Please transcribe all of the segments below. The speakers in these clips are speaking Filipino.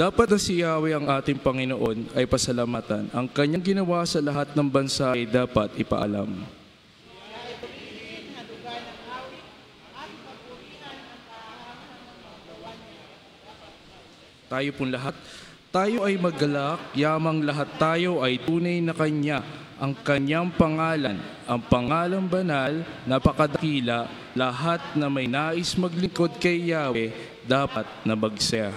Dapat na si Yahweh ang ating Panginoon ay pasalamatan. Ang kanyang ginawa sa lahat ng bansa ay dapat ipaalam. Tayo pong lahat, tayo ay maggalak, yamang lahat tayo ay tunay na Kanya, ang Kanyang pangalan, ang pangalang banal, napakadakila, lahat na may nais maglingkod kay Yahweh, dapat na magsaya.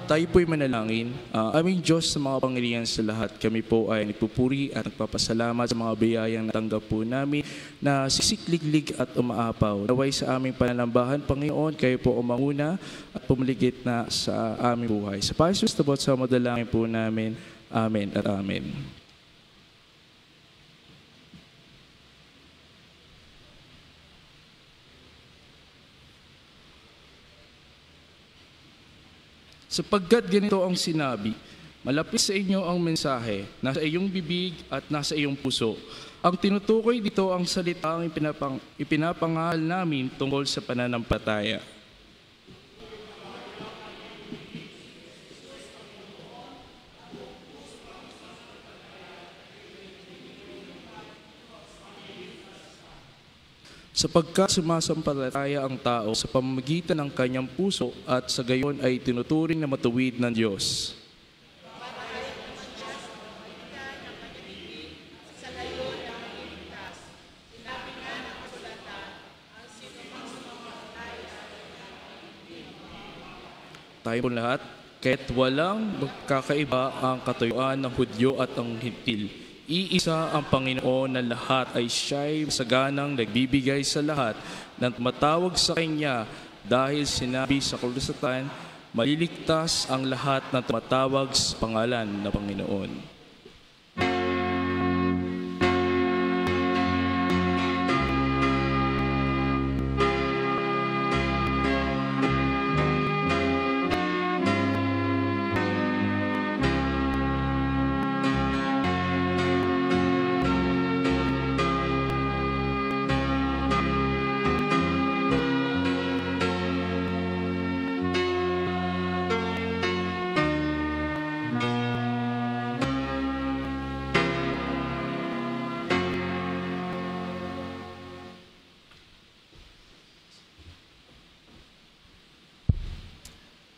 Tayo po'y manalangin. Aming Diyos sa mga pangilihan sa lahat, kami po ay nagpupuri at nagpapasalamat sa mga biyayang natanggap po namin na sisikliglig at umaapaw. Naway sa aming pananambahan, Panginoon, kayo po umanguna at pumaligid na sa aming buhay. Sa Panginoon, tabot sa madalangin po namin. Amen at amen. Sapagkat ganito ang sinabi Malapit sa inyo ang mensahe, nasa iyong bibig at nasa iyong puso. Ang tinutukoy dito ang salitang ipinapangal namin tungkol sa pananampalataya. Sapagkat sumasampalataya ang tao sa pamamagitan ng kanyang puso at sa gayon ay tinuturing na matuwid ng Diyos. Tayo po lahat, kahit walang magkakaiba ang katuyuan ng Hudyo at ang Hintil, iisa ang Panginoon na lahat ay siya'y masaganang nagbibigay sa lahat ng tumatawag sa Kanya dahil sinabi sa kalusutan, maliligtas ang lahat na tumatawag sa pangalan ng Panginoon.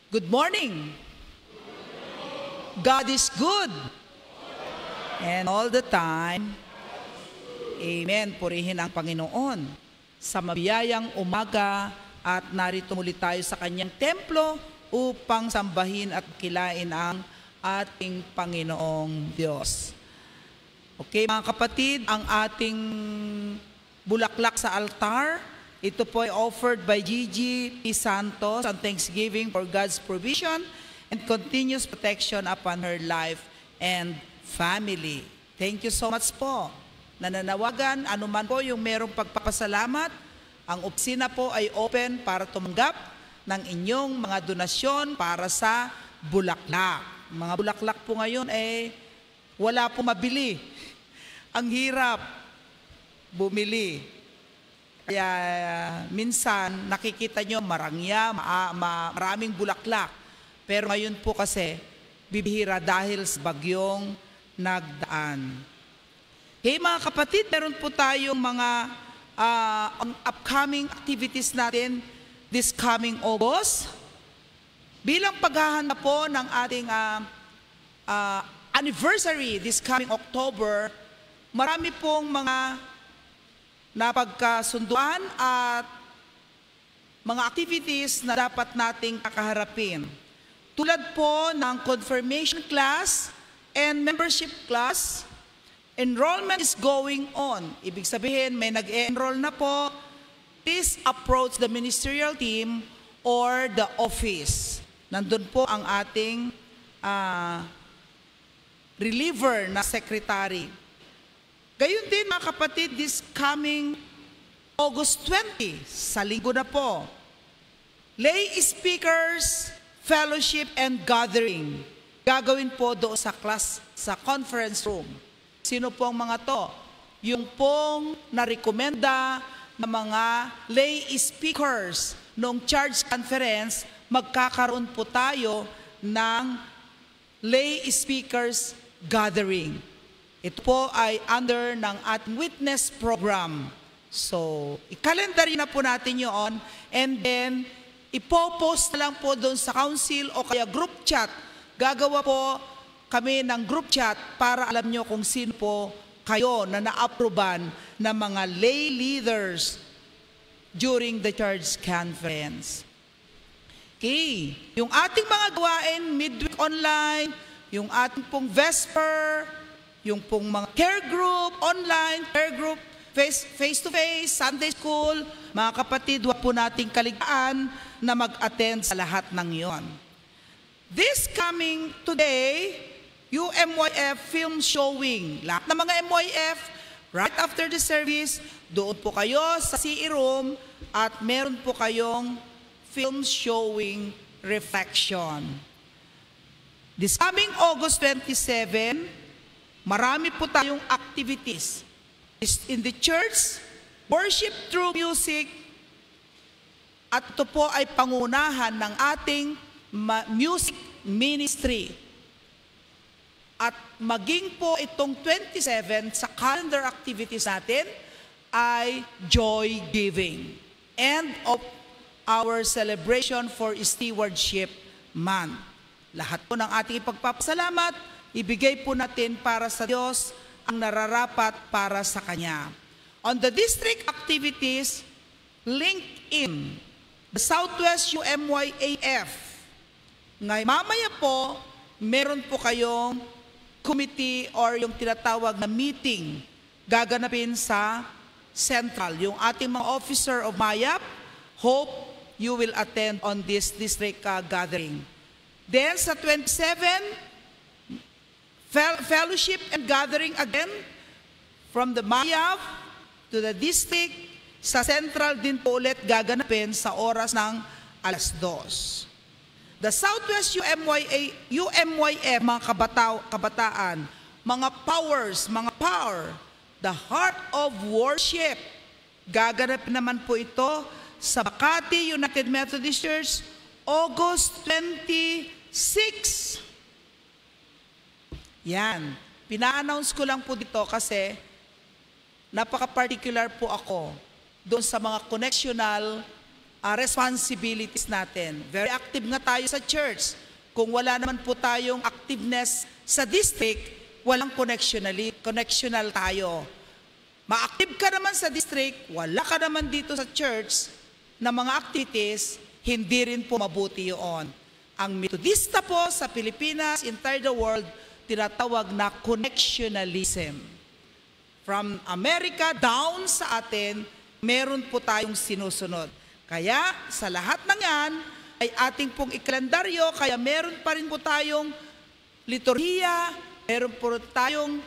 Good morning. God is good. And all the time, amen, purihin ang Panginoon. Sa mabiyayang umaga at narito muli tayo sa kanyang templo upang sambahin at kilain ang ating Panginoong Diyos. Okay, mga kapatid, ang ating bulaklak sa altar, ito po ay offered by Gigi P. Santos on Thanksgiving for God's provision and continuous protection upon her life and family. Thank you so much po. Nananawagan, anuman po yung merong pagpapasalamat, ang opisina po ay open para tumanggap ng inyong mga donasyon para sa bulaklak. Mga bulaklak po ngayon wala po mabili. Ang hirap bumili. Kaya minsan nakikita nyo marangya, maraming bulaklak. Pero ngayon po kasi bibihira dahil sa bagyong nagdaan. Okay mga kapatid, meron po tayong mga upcoming activities natin this coming August. Bilang paghahanda po ng ating anniversary this coming October, marami pong mga napagkasunduan at mga activities na dapat nating kakaharapin. Tulad po ng confirmation class and membership class, enrollment is going on. Ibig sabihin, may nag-enroll na po. Please approach the ministerial team or the office. Nandun po ang ating reliever na secretary. Gayun din mga kapatid, this coming August 20, sa linggo na po, lay speakers, fellowship, and gathering. Gagawin po doon sa class, sa conference room. Sino po ang mga to? Yung pong narekomenda na mga lay speakers noong charge conference, magkakaroon po tayo ng lay speakers gathering. Ito po ay under ng ating witness program. So, i-calendary na po natin yun and then ipopost na lang po doon sa council o kaya group chat. Gagawa po kami ng group chat para alam nyo kung sino po kayo na na-approvean ng mga lay leaders during the church conference. Okay, yung ating mga gawain, midweek online, yung ating pong Vesper, yung pong mga care group, online, care group, face-to-face, Sunday school, mga kapatid, huwag po nating kaligaan na mag-attend sa lahat ng yon. This coming today, UMYF film showing. Lahat ng mga MYF, right after the service, doon po kayo sa CE room at meron po kayong film showing reflection. This coming August 27, marami po tayong activities in the church, worship through music, at ito po ay pangunahan ng ating music ministry. At maging po itong 27 sa calendar activities natin ay joy giving. End of our celebration for Stewardship Month. Lahat po ng ating ipagpapasalamat, ibigay po natin para sa Diyos ang nararapat para sa Kanya. On the district activities, linked in the Southwest UMYAF. Ngayon, mamaya po, meron po kayong committee or yung tinatawag na meeting gaganapin sa Central. Yung ating mga officer of MAYAP, hope you will attend on this district gathering. Then sa 27, fellowship and gathering again from the MAYAP to the district. Sa Central din po ulit gaganapin sa oras ng 2:00. The Southwest UMYF, mga kabataan, mga powers, mga power, the heart of worship. Gaganapin naman po ito sa Makati United Methodist Church, August 26. Yan. Pina-announce ko lang po dito kasi napaka-particular po ako doon sa mga connectional responsibilities natin. Very active nga tayo sa church. Kung wala naman po tayong activeness sa district, walang connectional tayo. Ma-active ka naman sa district, wala ka naman dito sa church na mga activities, hindi rin po mabuti yun. Ang Methodista po sa Pilipinas, entire the world, tinatawag na connectionalism. From America down sa atin, meron po tayong sinusunod. Kaya sa lahat ng yan, ay ating pong ikalendaryo, kaya meron pa rin po tayong liturhiya, meron po tayong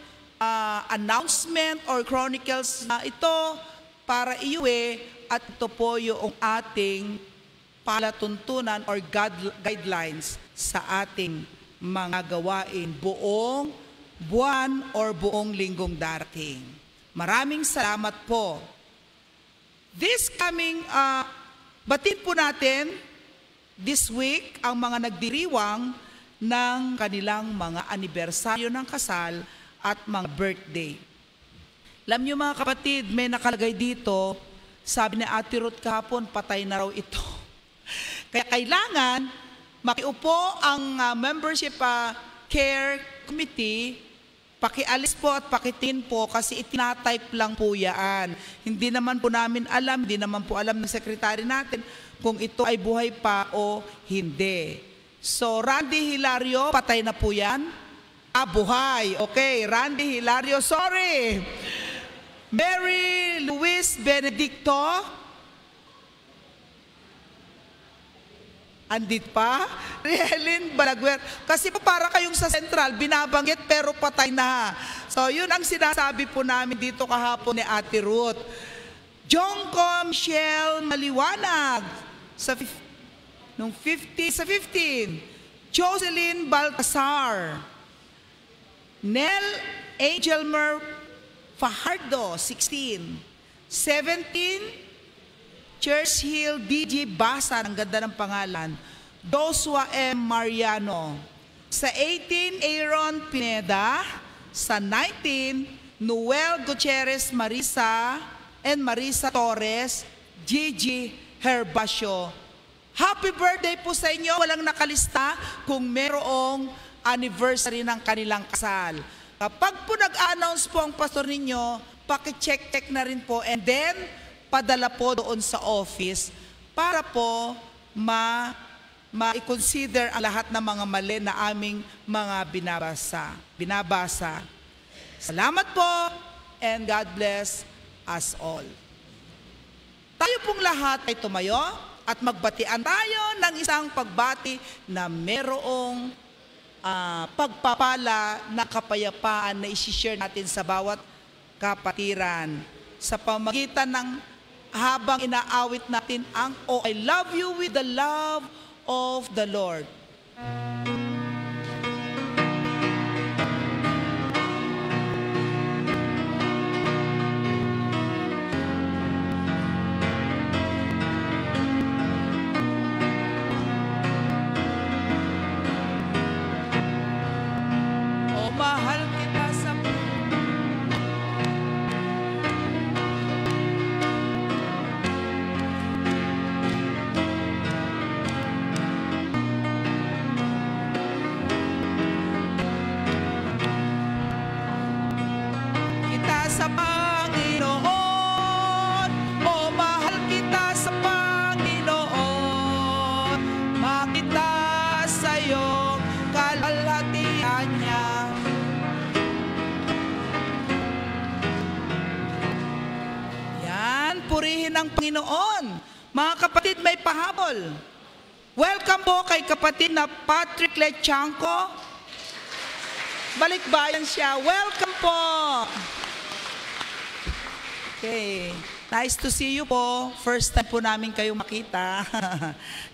announcement or chronicles na ito para iuwi, at ito po yung ating palatuntunan or guidelines sa ating mga gawain buong buwan or buong linggong darating. Maraming salamat po. This coming, batin po natin this week ang mga nagdiriwang ng kanilang mga anibersaryo ng kasal at mga birthday. Alam niyo mga kapatid, may nakalagay dito, sabi ni Ate Ruth kahapon, patay na raw ito. Kaya kailangan makiupo ang membership care committee, pakialis po at pakitin po kasi itinatype lang po yan. Hindi naman po namin alam, hindi naman po alam ng sekretary natin kung ito ay buhay pa o hindi. So, Randy Hilario, patay na po yan. Buhay. Okay, Randy Hilario, sorry. Mary Luis Benedicto, andit pa. Rielin Balagwer. Kasi po para kayong sa Central, binabanggit pero patay na. So yun ang sinasabi po namin dito kahapon ni Ate Ruth. Jongko Michelle Maliwanag sa 15. Jocelyn Baltasar. Nel Angelmer Fajardo, 16. 17. Church Hill DJ Basa, ang ganda ng pangalan. Joshua M. Mariano. Sa 18, Aaron Pineda. Sa 19, Noel Gutierrez Marisa and Marisa Torres, Gigi Herbacio. Happy birthday po sa inyo. Walang nakalista kung merong anniversary ng kanilang kasal. Kapag po nag-announce po ang pastor ninyo, paki-check na rin po and then padala po doon sa office para po ma-consider ang lahat ng mga mali na aming mga binabasa. Salamat po and God bless us all. Tayo pong lahat ay tumayo at magbatian tayo ng isang pagbati na merong pagpapala na kapayapaan na isi-share natin sa bawat kapatiran sa pamagitan ng habang inaawit natin ang "Oh, I love you with the love of the Lord." ng Panginoon. Mga kapatid, may pahabol. Welcome po kay kapatid na Patrick Lechanco. Balikbayan siya. Welcome po. Okay. Nice to see you po. First time po namin kayo makita.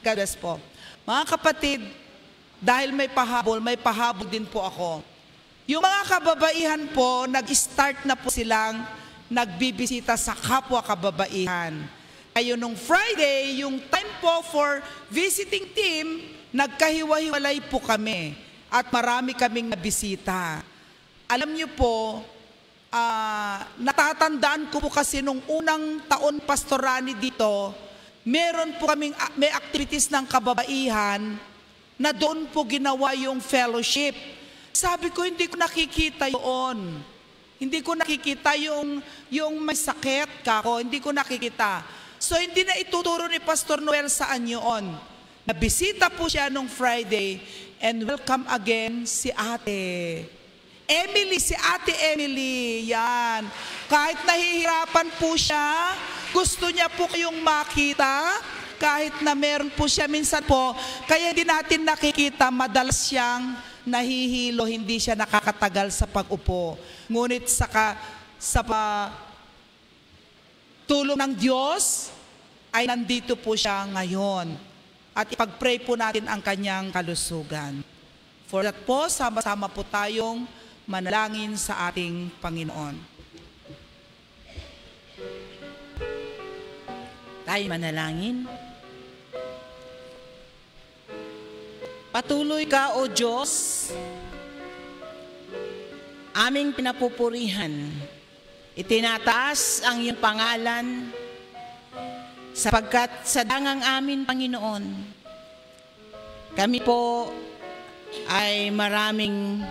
God bless po. Mga kapatid, dahil may pahabol din po ako. Yung mga kababaihan po, nag-start na po silang nagbibisita sa kapwa kababaihan. Kayo nung Friday, yung time po for visiting team, nagkahiwa-hiwalay po kami. At marami kaming nabisita. Alam niyo po, natatandaan ko po kasi nung unang taon pastorani dito, meron po kaming may activities ng kababaihan na doon po ginawa yung fellowship. Sabi ko, hindi ko nakikita yun. Hindi ko nakikita yung may sakit kako, hindi ko nakikita. So hindi na ituturo ni Pastor Noel saan yun. Nabisita po siya nung Friday, and welcome again si Ate Emily, yan. Kahit nahihirapan po siya, gusto niya po kayong makita, kahit na meron po siya minsan po, kaya hindi natin nakikita, madalas siyang nahihilo, hindi siya nakakatagal sa pag-upo. Ngunit sa tulong ng Diyos, ay nandito po siya ngayon. At ipag-pray po natin ang kanyang kalusugan. For that po, sama-sama po tayong manalangin sa ating Panginoon. Tayo manalangin. Patuloy ka, O Diyos, aming pinapupurihan. Itinataas ang iyong pangalan, sapagkat sa dangang amin, Panginoon, kami po ay maraming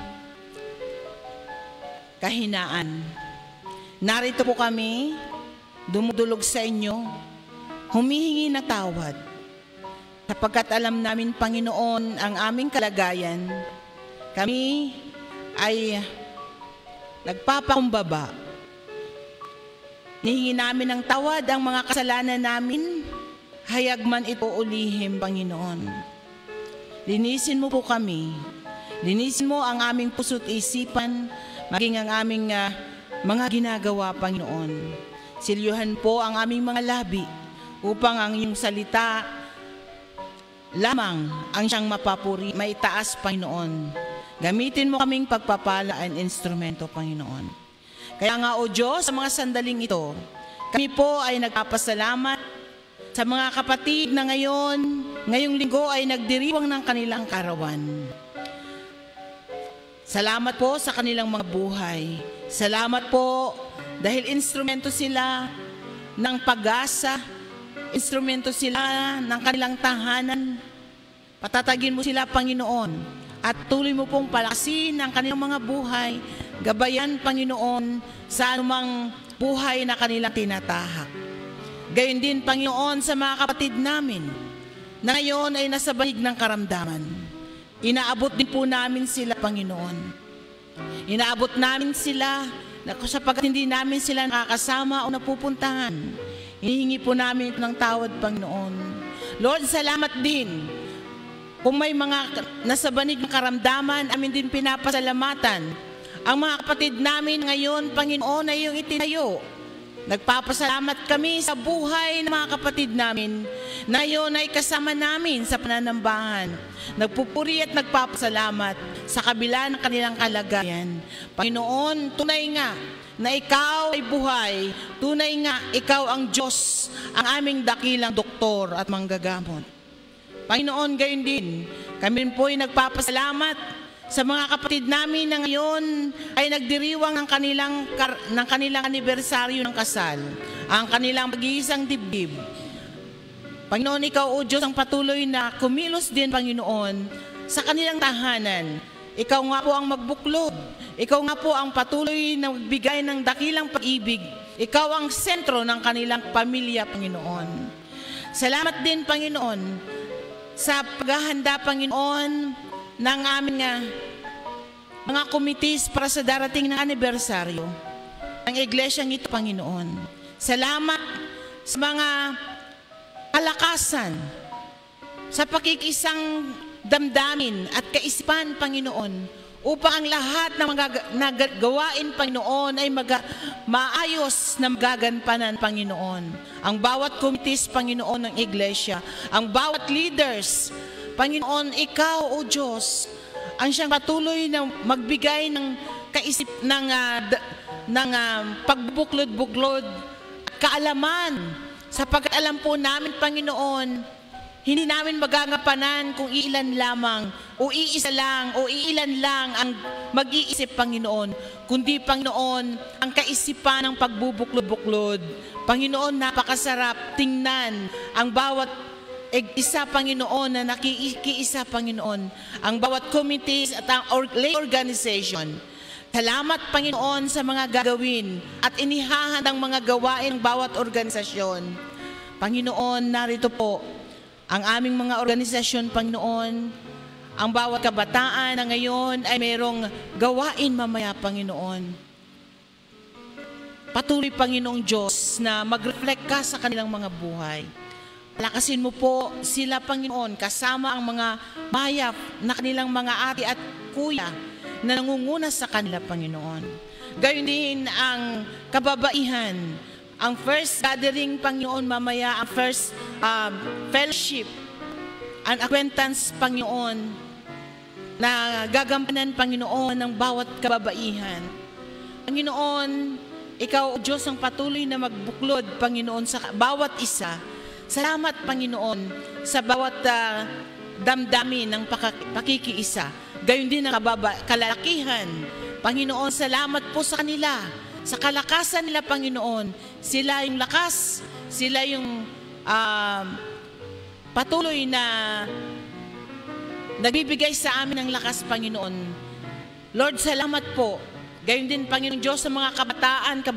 kahinaan. Narito po kami, dumudulog sa inyo, humihingi ng tawad, sapagkat alam namin, Panginoon, ang aming kalagayan. Kami ay nagpapakumbaba. Nihingi namin ng tawad ang mga kasalanan namin, hayag man ito o lihim, Panginoon. Linisin mo po kami. Linisin mo ang aming puso't isipan, maging ang aming mga ginagawa, Panginoon. Silyuhan po ang aming mga labi upang ang iyong salita lamang ang siyang mapapuri, maitaas, Panginoon. Gamitin mo kaming pagpapala and instrumento, Panginoon. Kaya nga, O Diyos, sa mga sandaling ito, kami po ay nagpapasalamat sa mga kapatid na ngayong linggo ay nagdiriwang ng kanilang karawan. Salamat po sa kanilang mga buhay. Salamat po dahil instrumento sila ng pag-asa, instrumento sila ng kanilang tahanan. Patatagin mo sila, Panginoon, at tuloy mo pong palakasin ang kanilang mga buhay. Gabayan, Panginoon, sa anumang buhay na kanilang tinatahak. Gayon din, Panginoon, sa mga kapatid namin na ngayon ay nasa bahig ng karamdaman. Inaabot din po namin sila, Panginoon. Inaabot namin sila sapagkat hindi namin sila nakakasama o napupuntahan. Hinihingi po namin ng tawad, Panginoon. Lord, salamat din. Kung may mga nasa banig ng karamdaman, amin din pinapasalamatan ang mga kapatid namin ngayon, Panginoon, ay iyong itinayo. Nagpapasalamat kami sa buhay ng mga kapatid namin na ngayon ay kasama namin sa pananambahan. Nagpupuri at nagpapasalamat sa kabila ng kanilang kalagayan. Panginoon, tunay nga na ikaw ay buhay. Tunay nga, ikaw ang Diyos, ang aming dakilang doktor at manggagamot. Panginoon, gayon din, kami rin po ay nagpapasalamat sa mga kapatid namin na ngayon ay nagdiriwang ng kanilang anibersaryo ng kasal, ang kanilang mag-iisang dibdib. Panginoon, ikaw, O Diyos, ang patuloy na kumilos din, Panginoon, sa kanilang tahanan. Ikaw nga po ang magbuklod. Ikaw nga po ang patuloy na magbigay ng dakilang pag-ibig. Ikaw ang sentro ng kanilang pamilya, Panginoon. Salamat din, Panginoon, sa paghahanda, Panginoon, ng aming mga committees para sa darating na anibersaryo ng iglesyang ito, Panginoon. Salamat sa mga kalakasan, sa pakikisang damdamin at kaisipan, Panginoon, upang ang lahat ng mga gawain, Panginoon, ay maayos na magagampanan, Panginoon. Ang bawat committees, Panginoon, ng Iglesia, ang bawat leaders, Panginoon, Ikaw, O Diyos, ang siyang patuloy na magbigay ng pagbubuklod-buklod at kaalaman, sapagkat alam po namin, Panginoon, hindi namin magagampanan kung iilan lamang o iisa lang o iilan lang ang mag-iisip, Panginoon, kundi, Panginoon, ang kaisipan ng pagbubuklod-buklod. Panginoon, napakasarap tingnan ang bawat isa, Panginoon, na nakikiisa, Panginoon, ang bawat committees at ang lay organization. Salamat, Panginoon, sa mga gagawin at inihahandang mga gawain ng bawat organisasyon. Panginoon, narito po ang aming mga organisasyon, Panginoon, ang bawat kabataan na ngayon ay mayroong gawain mamaya, Panginoon. Patuloy, Panginoong Diyos, na mag-reflect ka sa kanilang mga buhay. Palakasin mo po sila, Panginoon, kasama ang mga mayap na kanilang mga ate at kuya na nangunguna sa kanila, Panginoon. Gayon din ang kababaihan, ang first gathering, Panginoon, mamaya, ang first fellowship, ang acquaintance, Panginoon, na gagampanan, Panginoon, ng bawat kababaihan. Panginoon, Ikaw, O Diyos, ang patuloy na magbuklod, Panginoon, sa bawat isa. Salamat, Panginoon, sa bawat damdamin ng pakikiisa. Gayon din ang kalalakihan. Panginoon, salamat po sa kanila, sa kalakasan nila, Panginoon. Sila yung lakas, sila yung patuloy na nagbibigay sa amin ng lakas, Panginoon. Lord, salamat po. Gayon din, Panginoon Diyos, sa mga kabataan,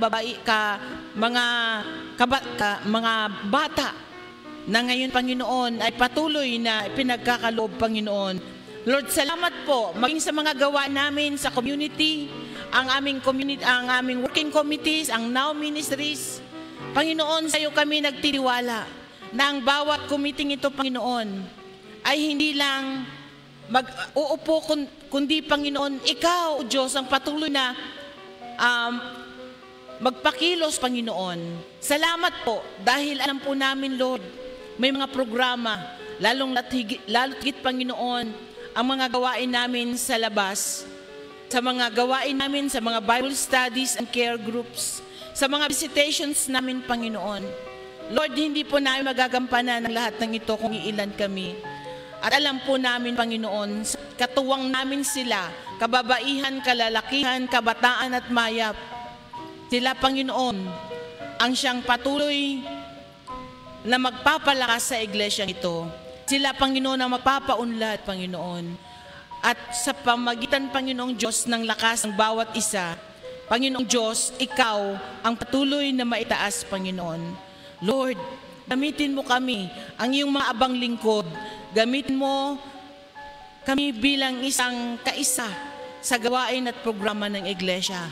mga bata na ngayon, Panginoon, ay patuloy na pinagkakaloob, Panginoon. Lord, salamat po maging sa mga gawa namin sa community, ang aming working committees, ang Now Ministries. Panginoon, sa iyo kami nagtitiwala na ang bawat committee ito, Panginoon, ay hindi lang mag-uupo, kundi, Panginoon, Ikaw, Diyos, ang patuloy na magpakilos, Panginoon. Salamat po dahil alam po namin, Lord, may mga programa, lalo't higit, Panginoon, ang mga gawain namin sa labas, sa mga gawain namin, sa mga Bible studies and care groups, sa mga visitations namin, Panginoon. Lord, hindi po namin magagampanan ang lahat ng ito kung iilan kami. At alam po namin, Panginoon, katuwang namin sila, kababaihan, kalalakihan, kabataan at mayap. Sila, Panginoon, ang siyang patuloy na magpapalakas sa iglesyang ito. Sila, Panginoon, ang magpapaunlad, Panginoon. At sa pamagitan, Panginoong Diyos, ng lakas ng bawat isa, Panginoong Diyos, Ikaw ang patuloy na maitaas, Panginoon. Lord, gamitin mo kami, ang iyong mga abang lingkod. Gamitin mo kami bilang isang kaisa sa gawain at programa ng iglesia.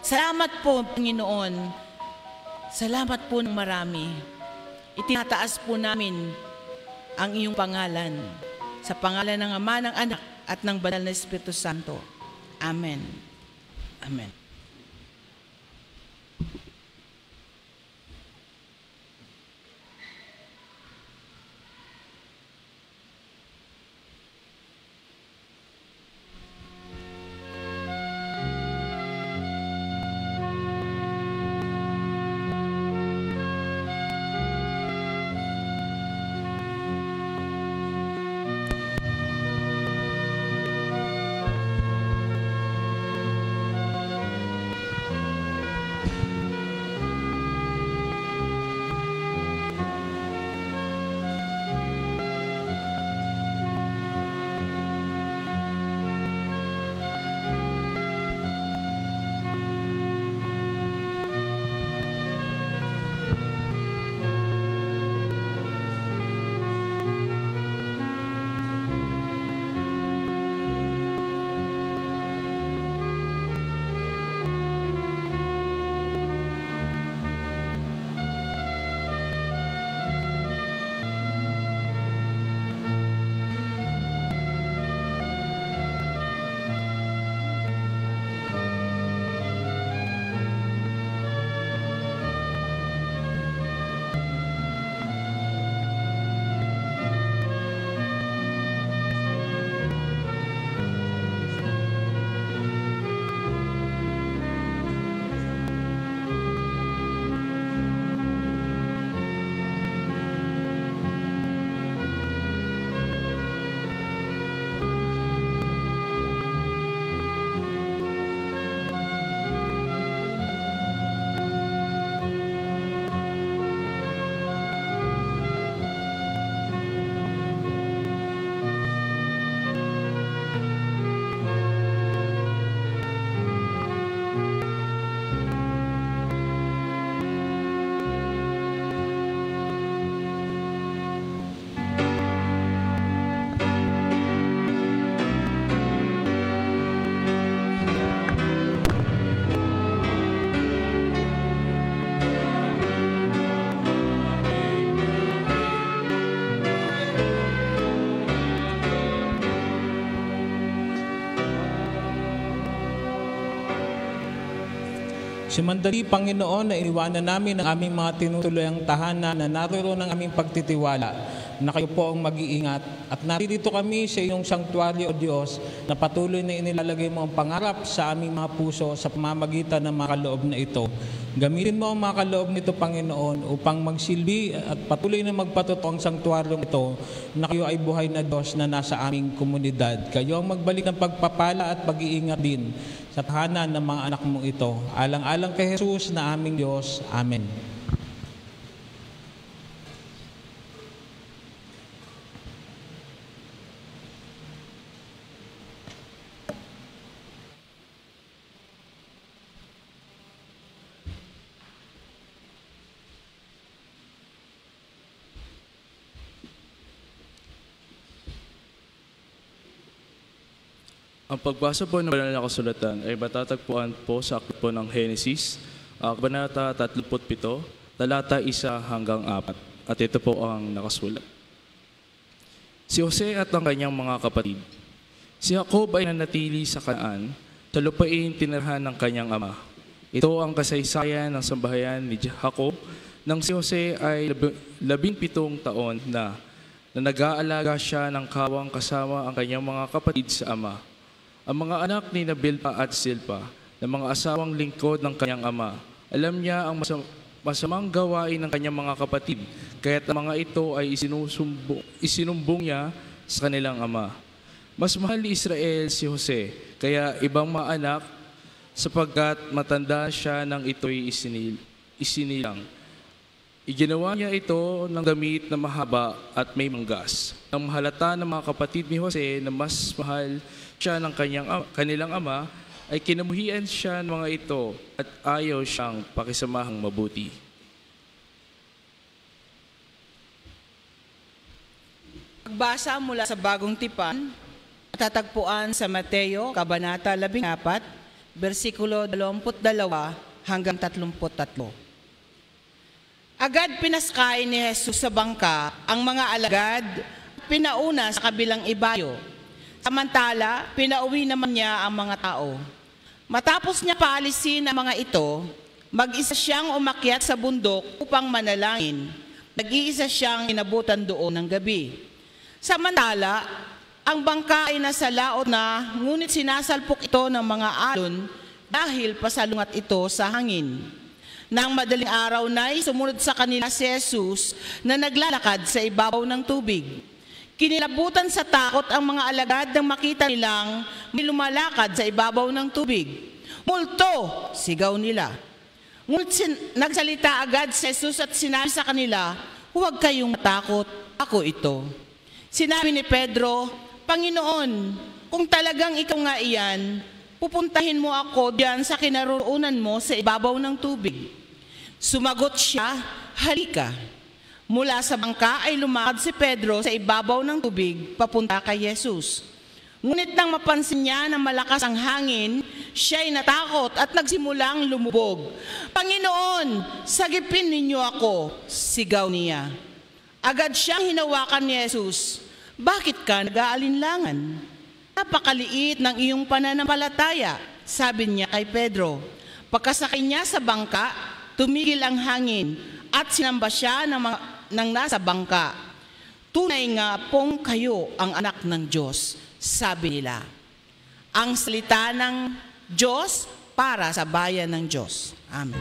Salamat po, Panginoon. Salamat po ng marami. Itinataas po namin ang iyong pangalan. Sa pangalan ng Ama, ng Anak, at ng Banal na Espiritu Santo. Amen. Amen. Sumandali, Panginoon, na iniwanan namin ang aming mga tinutuluyang tahanan na naroon ang aming pagtitiwala na kayo po ang mag-iingat. At narito kami sa iyong sanktuaryo, O Diyos, na patuloy na inilalagay mo ang pangarap sa aming mga puso sa pamamagitan ng mga kaloob na ito. Gamitin mo ang mga kaloob nito, Panginoon, upang magsilbi at patuloy na magpatotoo ang sanktuaryo ito na kayo ay buhay na Diyos na nasa aming komunidad. Kayo ang magbalik ng pagpapala at pag-iingat din sa tahanan ng mga anak mo ito. Alang-alang kay Jesus na aming Diyos. Amen. Ang pagbasa po ng banal na kasulatan ay matatagpuan po sa aklat po ng Henesis, Kabanata 37, talata 1 hanggang 4. At ito po ang nakasulat. Si Jose at ang kanyang mga kapatid. Si Jacob ay nanatili sa Kanaan, sa lupain tinirhan ng kanyang ama. Ito ang kasaysayan ng sambahayan ni Jacob nang si Jose ay 17 taon na nag-aalaga siya ng kawang kasama ang kanyang mga kapatid sa ama. Ang mga anak ni Bilha at Silpa, na mga asawang lingkod ng kanyang ama, alam niya ang masamang gawain ng kanyang mga kapatid, kaya't ang mga ito ay isinumbong niya sa kanilang ama. Mas mahal ni Israel si Jose, kaya ibang mga anak, sapagkat matanda siya nang ito'y isinilang. Iginawa niya ito ng damit na mahaba at may manggas. Ang mahalata ng mga kapatid ni Jose na mas mahal siya ng kanilang ama, ay kinamuhian siya ng mga ito at ayaw siyang pakisamahang mabuti. Pagbasa mula sa Bagong Tipan, matatagpuan sa Mateo, Kabanata 14, versikulo 22 hanggang 33. Agad pinaskain ni Jesus sa bangka ang mga alagad at pinauna sa kabilang ibayo. Samantala, pinauwi naman niya ang mga tao. Matapos niya paalisin ang mga ito, mag-isa siyang umakyat sa bundok upang manalangin. Nag-iisa siyang inabutan doon ng gabi. Samantala, ang bangka ay nasa laot na, ngunit sinasalpok ito ng mga alon dahil pasalungat ito sa hangin. Nang madaling araw na'y sumunod sa kanila si Jesus na naglalakad sa ibabaw ng tubig. Kinilabutan sa takot ang mga alagad nang makita nilang may lumalakad sa ibabaw ng tubig. "Multo!" sigaw nila. Ngunit nagsalita agad si Jesus at sinabi sa kanila, "Huwag kayong matakot, ako ito." Sinabi ni Pedro, "Panginoon, kung talagang ikaw nga iyan, pupuntahin mo ako diyan sa kinaroroonan mo sa ibabaw ng tubig." Sumagot siya, "Halika." Mula sa bangka ay lumakad si Pedro sa ibabaw ng tubig papunta kay Jesus. Ngunit nang mapansin niya na malakas ang hangin, siya'y natakot at nagsimulang lumubog. "Panginoon, sagipin ninyo ako," sigaw niya. Agad siyang hinawakan ni Jesus. "Bakit ka nag-aalinlangan? Napakaliit ng iyong pananampalataya," sabi niya kay Pedro. Pagkasakay niya sa bangka, tumigil ang hangin at sinamba siya ng nasa bangka. "Tunay nga pong kayo ang anak ng Diyos," sabi nila. Ang salita ng Diyos para sa bayan ng Diyos. Amen.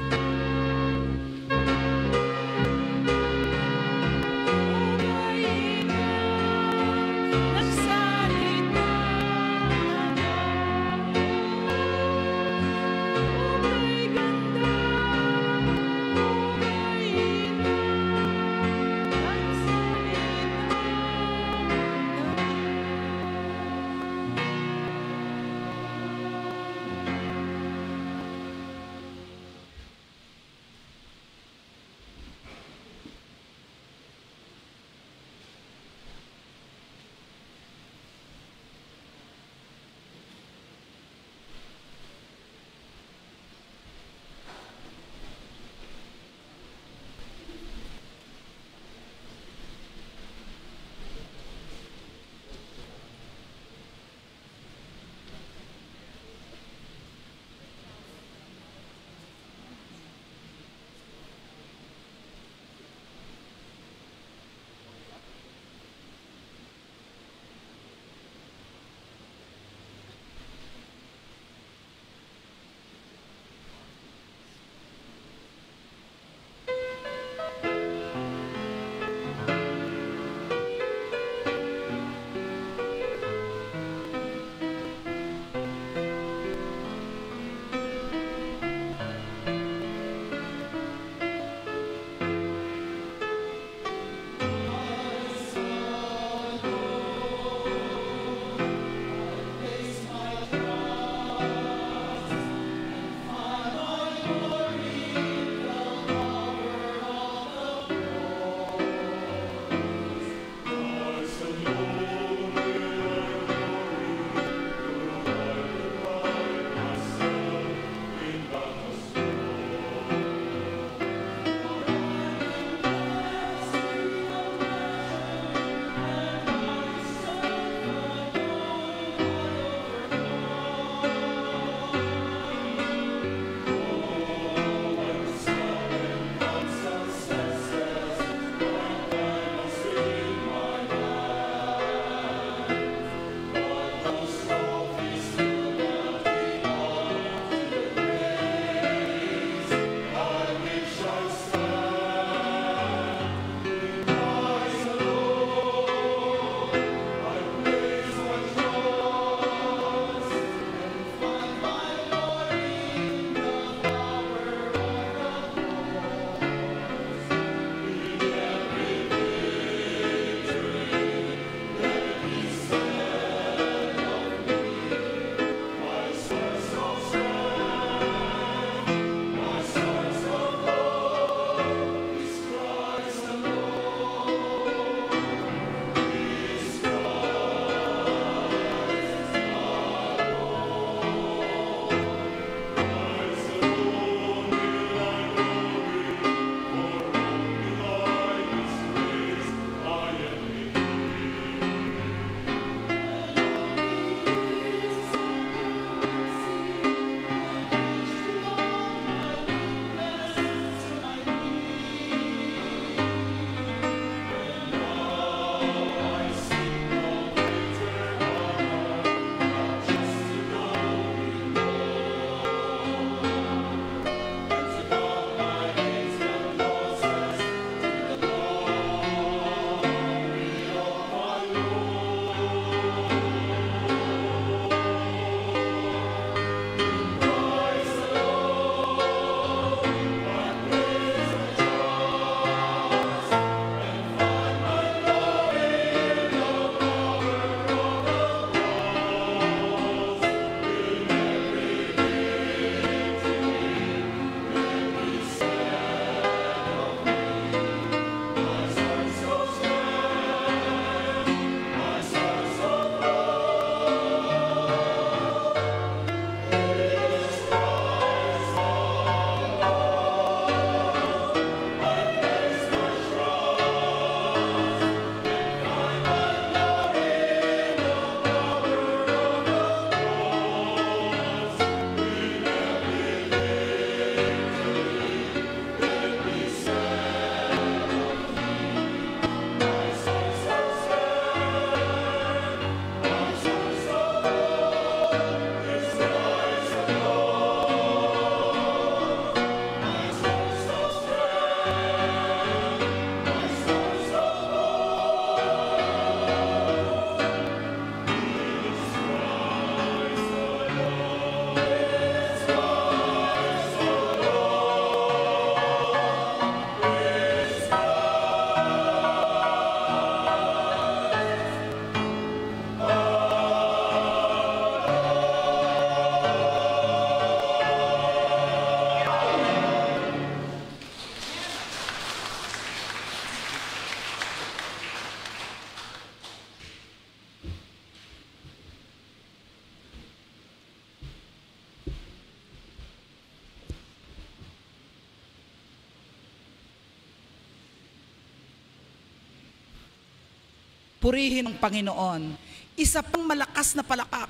Purihin ang Panginoon. Isa pang malakas na palakpak.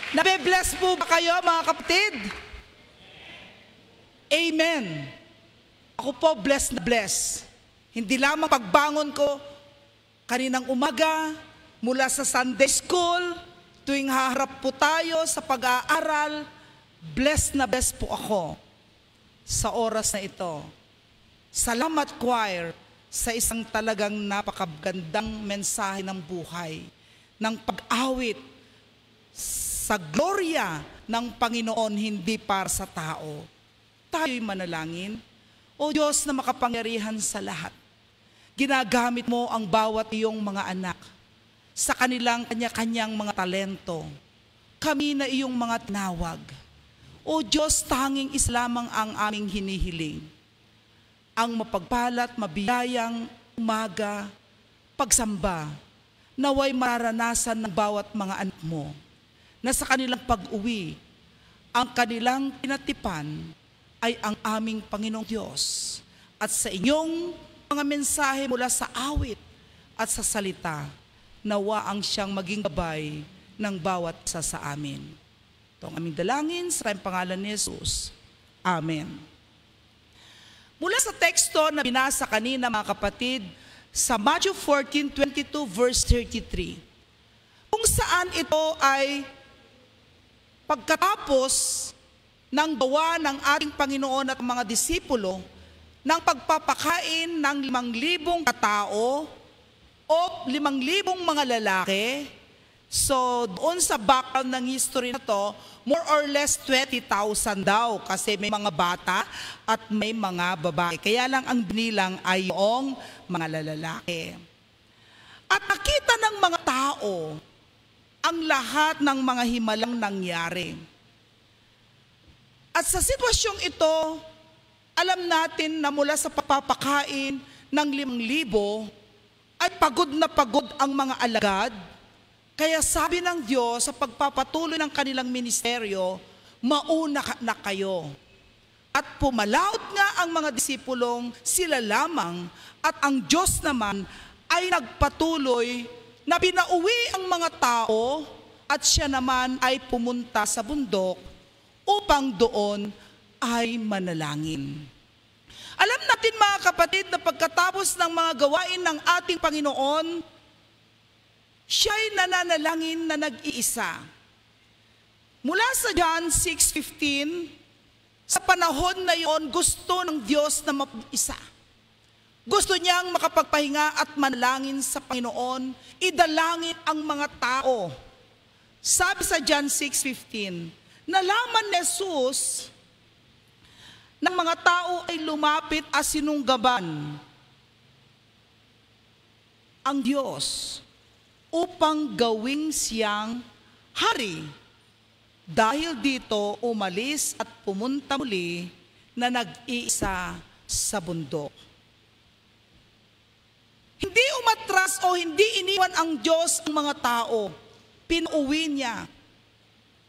Nabe-bless po ba kayo, mga kapatid? Amen. Ako po blessed na blessed. Hindi lamang pagbangon ko kaninang umaga, mula sa Sunday school, tuwing haharap po tayo sa pag-aaral, blessed na blessed po ako sa oras na ito. Salamat, choir, sa isang talagang napakagandang mensahe ng buhay, ng pag-awit sa gloria ng Panginoon, hindi para sa tao. Tayo'y manalangin. O Diyos na makapangyarihan sa lahat, ginagamit mo ang bawat iyong mga anak sa kanilang kanya-kanyang mga talento. Kami na iyong mga tinawag. O Diyos, tanging islamang ang aming hinihiling. Ang mapagpalat, mabiyayang umaga, pagsamba, naway mararanasan ng bawat mga anak mo, na sa kanilang pag-uwi, ang kanilang pinatipan ay ang aming Panginoong Diyos. At sa inyong mga mensahe mula sa awit at sa salita, nawa ang siyang maging gabay ng bawat isa sa amin. Ito ang aming dalangin sa pangalan ni Jesus. Amen. Mula sa teksto na binasa kanina, mga kapatid, sa Matthew 14:22 verse 33, kung saan ito ay pagkatapos ng gawa ng ating Panginoon at mga disipulo ng pagpapakain ng 5,000 katao o 5,000 mga lalaki. So doon sa background ng history na to, more or less 20,000 daw kasi may mga bata at may mga babae. Kaya lang ang binilang ay yung mga lalaki. At nakita ng mga tao ang lahat ng mga himalang nangyari. At sa sitwasyong ito, alam natin na mula sa pagpapakain ng 5,000 ay pagod na pagod ang mga alagad. Kaya sabi ng Diyos sa pagpapatuloy ng kanilang ministeryo, mauna na kayo. At pumalaot nga ang mga disipulong sila lamang at ang Diyos naman ay nagpatuloy na pinauwi ang mga tao at siya naman ay pumunta sa bundok upang doon ay manalangin. Alam natin, mga kapatid, na pagkatapos ng mga gawain ng ating Panginoon, siya'y nananalangin na nag-iisa. Mula sa John 6:15, sa panahon na yon, gusto ng Diyos na mag-isa. Gusto niyang makapagpahinga at manalangin sa Panginoon, idalangin ang mga tao. Sabi sa John 6:15, nalaman ni Jesus ng mga tao ay lumapit at sinunggaban ang Diyos upang gawing siyang hari. Dahil dito, umalis at pumunta muli na nag-iisa sa bundok. Hindi umatras o hindi iniwan ang Diyos ang mga tao. Pinuwi niya.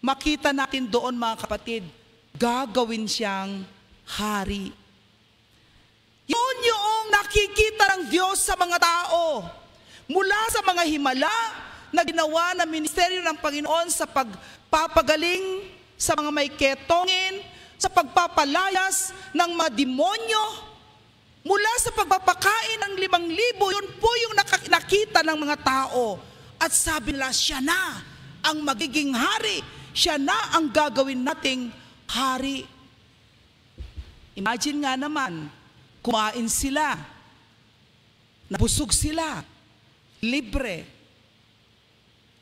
Makita natin doon, mga kapatid, gagawin siyang hari. Yun yung nakikita ng Diyos sa mga tao. Mula sa mga himala na ginawa ng ministeryo ng Panginoon sa pagpapagaling sa mga may ketongin, sa pagpapalayas ng mga demonyo, mula sa pagpapakain ng 5,000, yun po yung nakita ng mga tao. At sabi nila, siya na ang magiging hari. Siya na ang gagawin nating hari. Imagine nga naman, kumain sila, nabusog sila, libre.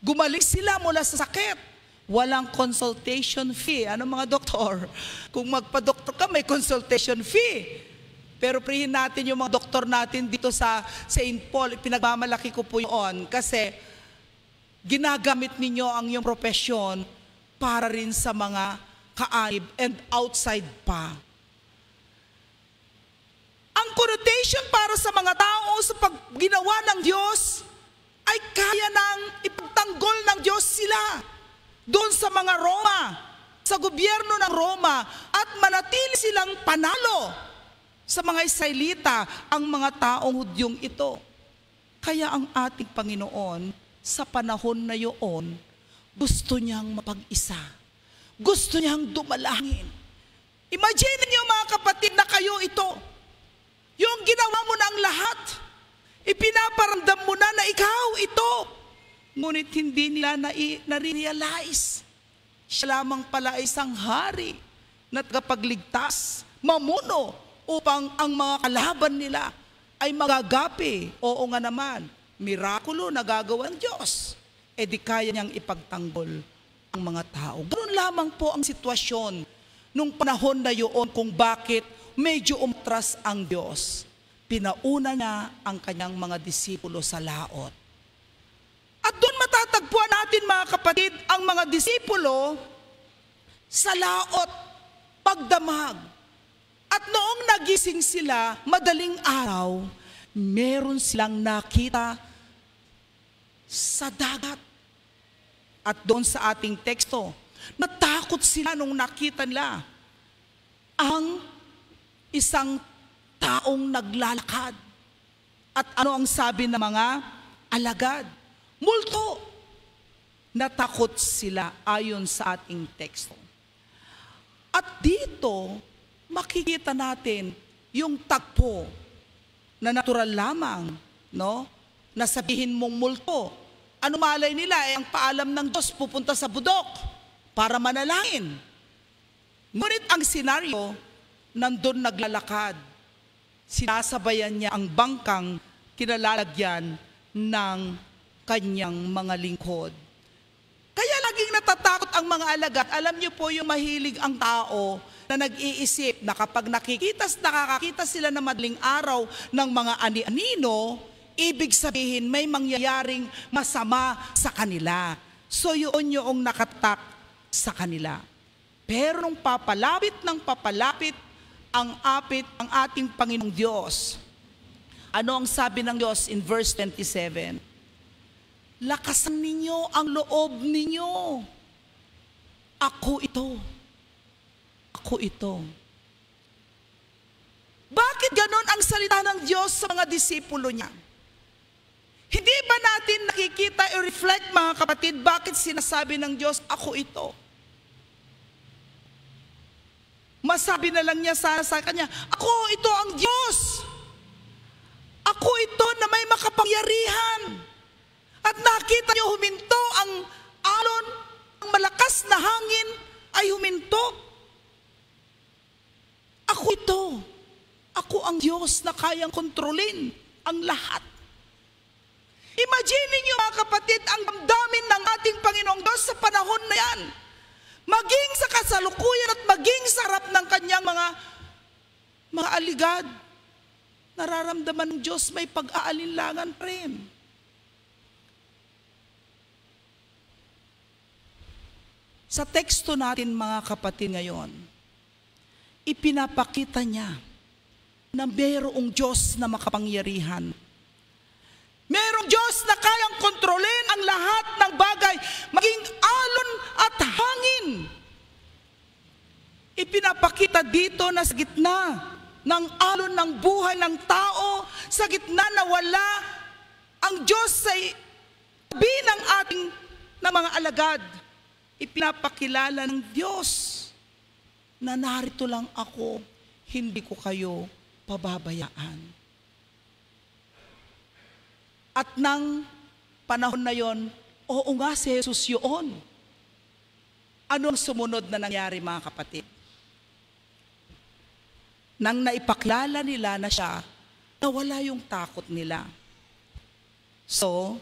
Gumaling sila mula sa sakit. Walang consultation fee. Ano mga doktor? Kung magpa-doktor ka, may consultation fee. Pero prihin natin yung mga doktor natin dito sa St. Paul. Pinagmamalaki ko po yun kasi ginagamit ninyo ang iyong profesyon para rin sa mga kaanib and outside pa. Ang connotation para sa mga tao sa pagginawa ng Diyos ay kaya nang ipagtanggol ng Diyos sila doon sa mga Roma, sa gobyerno ng Roma, at manatili silang panalo. sa mga Israelita ang mga taong Hudyong ito. Kaya ang ating Panginoon sa panahon na yun, gusto niyang mapag-isa. Gusto niyang dumalangin. Imagine niyo mga kapatid na kayo ito. Yung ginawa mo na ang lahat. Ipinaparamdam mo na ikaw ito. Ngunit hindi nila na-realize. Siya lamang pala isang hari na tagapagligtas, mamuno, upang ang mga kalaban nila ay magagapi. Oo nga naman, mirakulo na gagawa ng Diyos. E di kaya niyang ipagtanggol ang mga tao. Ganoon lamang po ang sitwasyon nung panahon na yun kung bakit medyo umatras ang Diyos. Pinauna niya ang kanyang mga disipulo sa laot. At doon matatagpuan natin mga kapatid ang mga disipulo sa laot, pagdamag. At noong nagising sila, madaling araw, meron silang nakita sa dagat. At doon sa ating teksto, natakot sila nung nakita nila ang isang taong naglalakad. At ano ang sabi ng mga alagad? Multo! Natakot sila ayon sa ating teksto. At dito, makikita natin yung tagpo na natural lamang, no? Na sabihin mong multo. Ano malay nila? Ang paalam ng Diyos pupunta sa budok para manalangin. Ngunit ang senaryo, nandun naglalakad. Sinasabayan niya ang bangkang kinalalagyan ng kanyang mga lingkod. Kaya laging natatakot ang mga alagad. Alam niyo po yung mahilig ang tao na nag-iisip na kapag nakakakita sila na madaling araw ng mga ani-anino, ibig sabihin may mangyayaring masama sa kanila. So yun yung nakatak sa kanila. Pero nung papalapit ang ating Panginoong Diyos, ano ang sabi ng Diyos in verse 27? Lakasan ninyo ang loob ninyo. Ako ito. Ako ito. Bakit ganon ang salita ng Diyos sa mga disipulo niya? Hindi ba natin nakikita o reflect mga kapatid, bakit sinasabi ng Diyos, ako ito? Masabi na lang niya sa kanya, ako ito ang Diyos. Ako ito na may makapangyarihan. At nakita niyo huminto ang alon, ang malakas na hangin ay huminto. Ako ito. Ako ang Diyos na kayang kontrolin ang lahat. Imagine niyo mga kapatid ang damdamin ng ating Panginoong Diyos sa panahon na yan. Maging sa kasalukuyan at maging sa harap ng kanyang mga aligad. Nararamdaman ng Diyos may pag-aalinlangan pa rin. Sa teksto natin mga kapatid ngayon, ipinapakita niya na mayroong Diyos na makapangyarihan. Mayroong Diyos na kayang kontrolin ang lahat ng bagay, maging alon at hangin. Ipinapakita dito na sa gitna ng alon ng buhay ng tao, sa gitna na wala ang Diyos sa tabi ng ating na mga alagad. Ipinapakilala ng Diyos na narito lang ako, hindi ko kayo pababayaan. At nang panahon na yon, oo nga si Jesus yun. Anong sumunod na nangyari mga kapatid? Nang naipakilala nila na siya, nawala yung takot nila. So,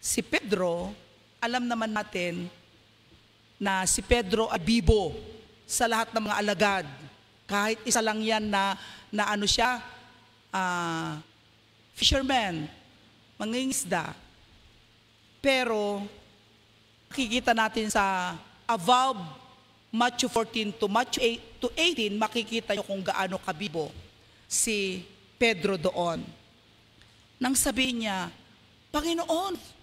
si Pedro, alam naman natin na si Pedro ay bibo sa lahat ng mga alagad. Kahit isa lang yan na ano siya, fisherman, mangingisda. Pero, makikita natin sa above Matthew 14 to Matthew 18, makikita nyo kung gaano kabibo si Pedro doon. Nang sabihin niya, Panginoon,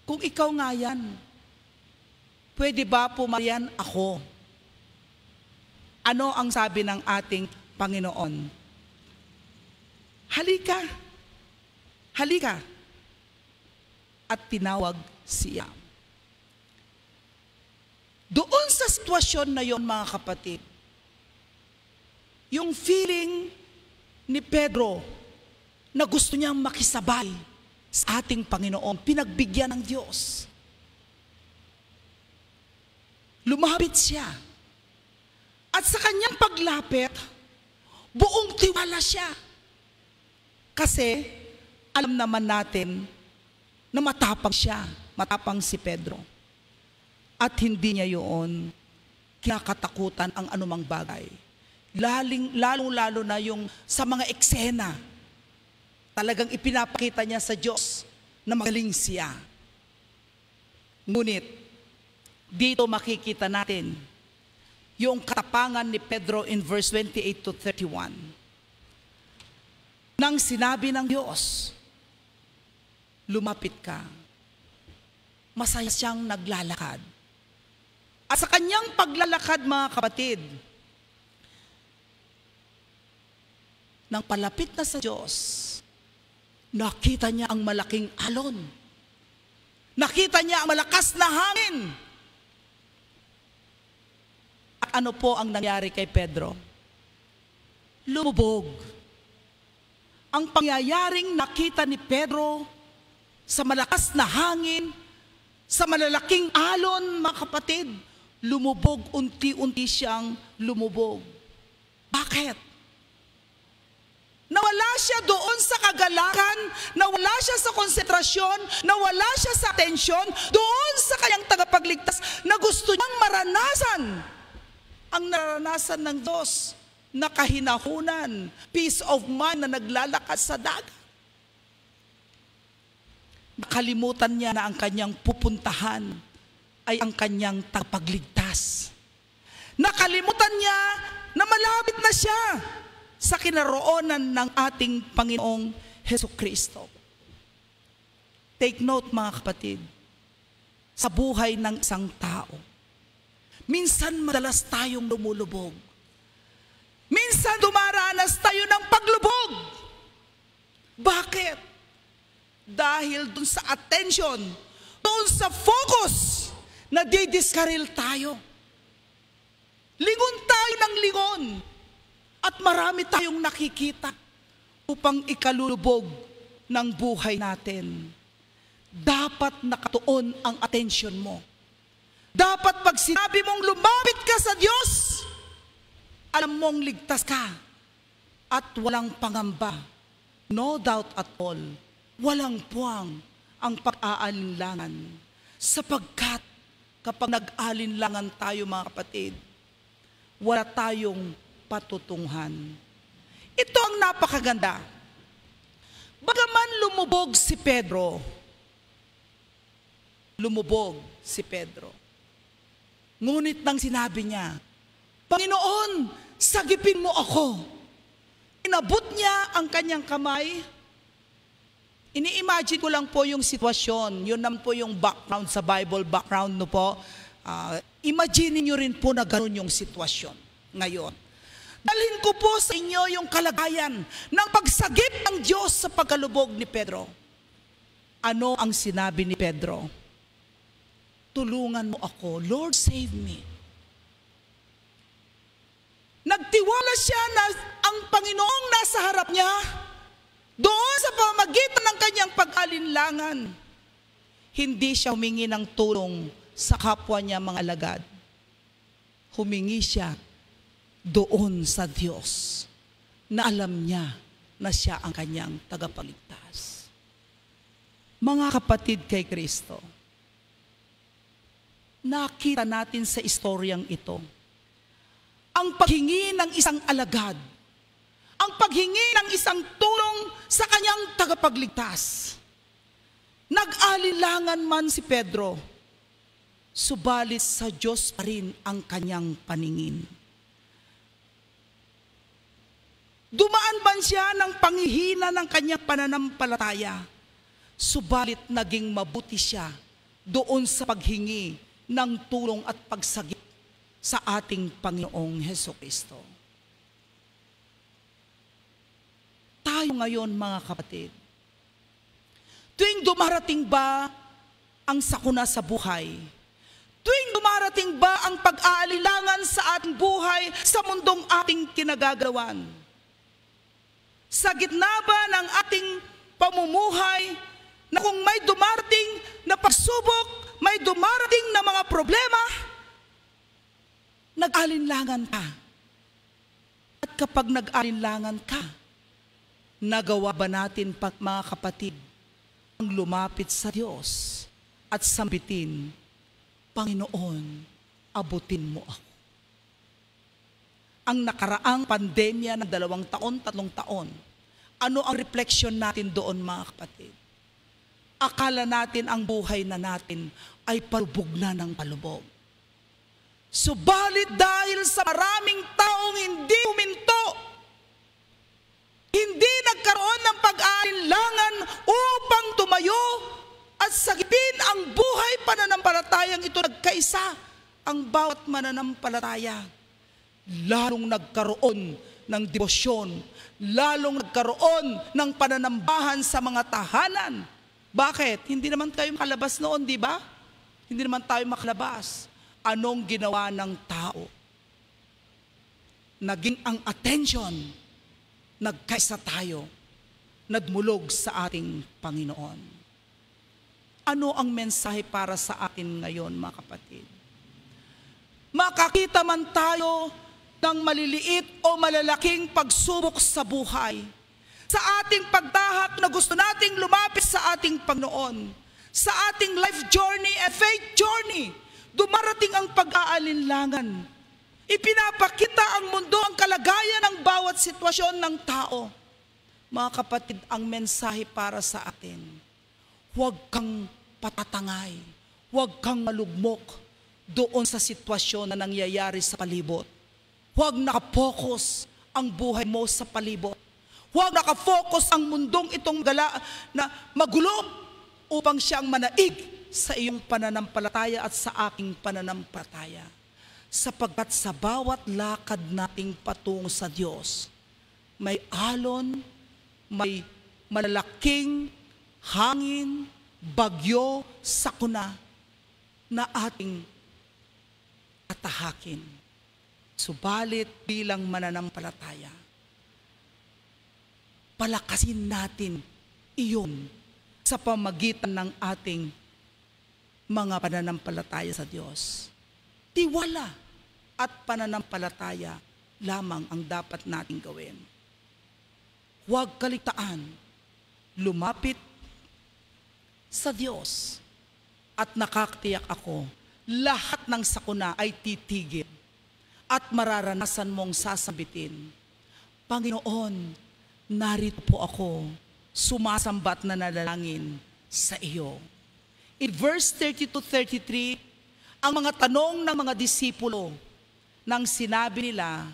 kung ikaw nga yan, pwede ba pumayan ako? Ano ang sabi ng ating Panginoon? Halika, halika. At tinawag siya. Doon sa sitwasyon na yon, mga kapatid, yung feeling ni Pedro na gusto niyang makisabay sa ating Panginoon, pinagbigyan ng Diyos. Lumapit siya. At sa kanyang paglapit, buong tiwala siya. Kasi alam naman natin na matapang siya, matapang si Pedro. At hindi niya yun kinakatakutan ang anumang bagay. Lalo na yung sa mga eksena, talagang ipinapakita niya sa Diyos na magaling siya. Ngunit, dito makikita natin yung katapangan ni Pedro in verse 28 to 31. Nang sinabi ng Diyos, lumapit ka, masaya siyang naglalakad. At sa kanyang paglalakad, mga kapatid, nang palapit na sa Diyos, nakita niya ang malaking alon. Nakita niya ang malakas na hangin. At ano po ang nangyari kay Pedro? Lumubog. Ang pangyayaring nakita ni Pedro sa malakas na hangin, sa malalaking alon, mga kapatid, lumubog, unti-unti siyang lumubog. Bakit? Nawala siya doon sa kagalakan, nawala siya sa konsentrasyon, nawala siya sa atensyon, doon sa kanyang tagapagligtas na gusto niyang maranasan ang naranasan ng Diyos na kahinahunan, peace of mind na naglalakas sa dagat. Nakalimutan niya na ang kanyang pupuntahan ay ang kanyang tagapagligtas. Nakalimutan niya na malapit na siya sa kinaroonan ng ating Panginoong Hesukristo. Take note, mga kapatid, sa buhay ng isang tao, minsan madalas tayong lumulubog. Minsan dumaranas tayo ng paglubog. Bakit? Dahil dun sa attention, dun sa focus, nadidiskaril tayo. Lingon tayo ng lingon. At marami tayong nakikita upang ikalulubog ng buhay natin. Dapat nakatuon ang atensyon mo. Dapat pag sinabi mong lumapit ka sa Diyos, alam mong ligtas ka at walang pangamba. No doubt at all, walang puwang ang pag-aalinlangan. Sapagkat kapag nag-alinlangan tayo, mga kapatid, wala tayong patutunghan. Ito ang napakaganda. Bagaman lumubog si Pedro, ngunit nang sinabi niya, Panginoon, sagipin mo ako. Inabot niya ang kanyang kamay. Ini-imagine ko lang po yung sitwasyon. Yun naman po yung background sa Bible, background no po. Imagine niyo rin po na gano'n yung sitwasyon ngayon. Dalhin ko po sa inyo yung kalagayan ng pagsagip ng Diyos sa pagkalubog ni Pedro. Ano ang sinabi ni Pedro? Tulungan mo ako, Lord, save me. Nagtiwala siya na ang Panginoong nasa harap niya, doon sa pamamagitan ng kanyang pag-alinlangan. Hindi siya humingi ng tulong sa kapwa niya mga alagad. Humingi siya doon sa Diyos na alam niya na siya ang kanyang tagapagligtas. Mga kapatid kay Kristo, nakita natin sa istoryang ito ang paghingi ng isang alagad, ang paghingi ng isang tulong sa kanyang tagapagligtas. Nag-alilangan man si Pedro, subalit sa Diyos pa rin ang kanyang paningin. Dumaan man siya ng panghihina ng kanyang pananampalataya, subalit naging mabuti siya doon sa paghingi ng tulong at pagsagip sa ating Panginoong Hesukristo. Tayo ngayon, mga kapatid, tuwing dumarating ba ang sakuna sa buhay? Tuwing dumarating ba ang pag-aalilangan sa ating buhay sa mundong ating kinagagawan? Sa gitna ba ng ating pamumuhay na kung may dumarating na pagsubok, may dumarating na mga problema, nag-alinlangan ka? At kapag nag-alinlangan ka, nagawa ba natin, mga kapatid, ang lumapit sa Diyos at sambitin, Panginoon, abutin mo ako. Ang nakaraang pandemya ng 2 taon, 3 taon, ano ang refleksyon natin doon, mga kapatid? Akala natin ang buhay na natin ay palubog na ng palubog. Subalit dahil sa maraming taong hindi huminto, hindi nagkaroon ng pag-aalinlangan upang tumayo at sagipin ang buhay pananampalatayang ito, nagkaisa ang bawat mananampalataya. Lalong nagkaroon ng debosyon, lalong nagkaroon ng pananambahan sa mga tahanan. Bakit? Hindi naman tayo makalabas noon, di ba? Hindi naman tayo makalabas. Anong ginawa ng tao? Naging ang attention, nagkaisa tayo, nagmulog sa ating Panginoon. Ano ang mensahe para sa atin ngayon, mga kapatid? Makakita man tayo ng maliliit o malalaking pagsubok sa buhay, sa ating pagdahak na gusto nating lumapit sa ating Panginoon, sa ating life journey and faith journey, dumarating ang pag-aalinlangan. Ipinapakita ang mundo ang kalagayan ng bawat sitwasyon ng tao. Mga kapatid, ang mensahe para sa atin, huwag kang patatangay, huwag kang malugmok doon sa sitwasyon na nangyayari sa palibot. Huwag nakapokus ang buhay mo sa palibot. Huwag nakafokus ang mundong itong gala na magulo upang siyang manaig sa iyong pananampalataya at sa aking pananampalataya. Sapagkat sa bawat lakad nating patungo sa Diyos, may alon, may malalaking hangin, bagyo, sakuna na ating atahakin. Subalit bilang mananampalataya, palakasin natin iyon sa pamagitan ng ating mga pananampalataya sa Diyos. Tiwala at pananampalataya lamang ang dapat nating gawin. Huwag kaligtaan, lumapit sa Diyos at nakakatiyak ako, lahat ng sakuna ay titigil at mararanasan mong sasabitin, Panginoon, narito po ako, sumasambat na nanalangin sa iyo. In verse 32-33, ang mga tanong ng mga disipulo nang sinabi nila,